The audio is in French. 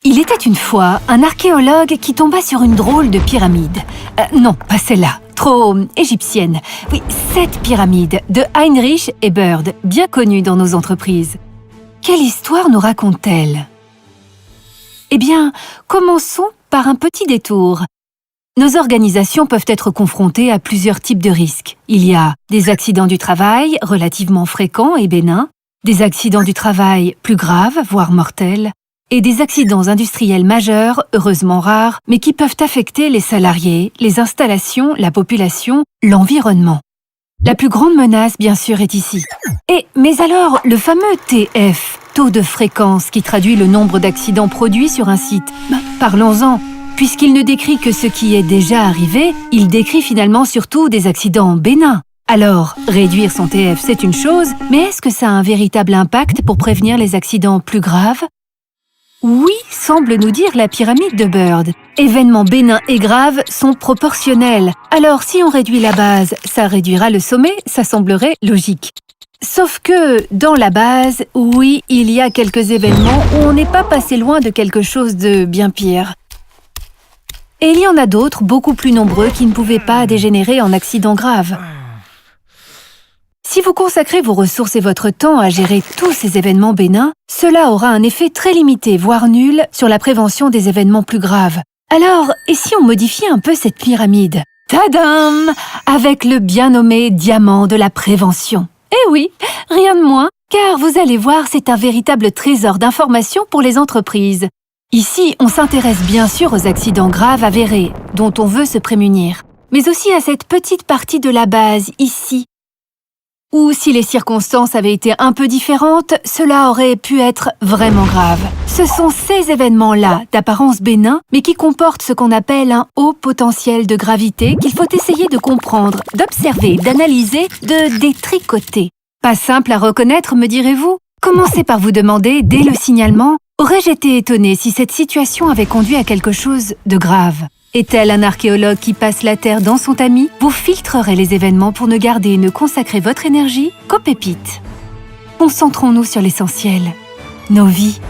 Il était une fois un archéologue qui tomba sur une drôle de pyramide. Non, pas celle-là, trop égyptienne. Oui, cette pyramide de Heinrich et Bird, bien connue dans nos entreprises. Quelle histoire nous raconte-t-elle? Eh bien, commençons par un petit détour. Nos organisations peuvent être confrontées à plusieurs types de risques. Il y a des accidents du travail relativement fréquents et bénins, des accidents du travail plus graves, voire mortels, et des accidents industriels majeurs, heureusement rares, mais qui peuvent affecter les salariés, les installations, la population, l'environnement. La plus grande menace, bien sûr, est ici. Mais alors, le fameux TF, taux de fréquence, qui traduit le nombre d'accidents produits sur un site, parlons-en. Puisqu'il ne décrit que ce qui est déjà arrivé, il décrit finalement surtout des accidents bénins. Alors, réduire son TF, c'est une chose, mais est-ce que ça a un véritable impact pour prévenir les accidents plus graves? Oui, semble nous dire la pyramide de Bird. Événements bénins et graves sont proportionnels. Alors, si on réduit la base, ça réduira le sommet, ça semblerait logique. Sauf que, dans la base, oui, il y a quelques événements où on n'est pas passé loin de quelque chose de bien pire. Et il y en a d'autres, beaucoup plus nombreux, qui ne pouvaient pas dégénérer en accidents graves. Si vous consacrez vos ressources et votre temps à gérer tous ces événements bénins, cela aura un effet très limité, voire nul, sur la prévention des événements plus graves. Alors, et si on modifiait un peu cette pyramide? Tadam! Avec le bien nommé diamant de la prévention. Eh oui, rien de moins, car vous allez voir, c'est un véritable trésor d'informations pour les entreprises. Ici, on s'intéresse bien sûr aux accidents graves avérés, dont on veut se prémunir, mais aussi à cette petite partie de la base, ici, où si les circonstances avaient été un peu différentes, cela aurait pu être vraiment grave. Ce sont ces événements-là, d'apparence bénin, mais qui comportent ce qu'on appelle un haut potentiel de gravité qu'il faut essayer de comprendre, d'observer, d'analyser, de détricoter. Pas simple à reconnaître, me direz-vous? Commencez par vous demander, dès le signalement, aurais-je été étonné si cette situation avait conduit à quelque chose de grave? Est-elle un archéologue qui passe la Terre dans son tamis? Vous filtrerez les événements pour ne garder et ne consacrer votre énergie qu'aux pépites. Concentrons-nous sur l'essentiel, nos vies.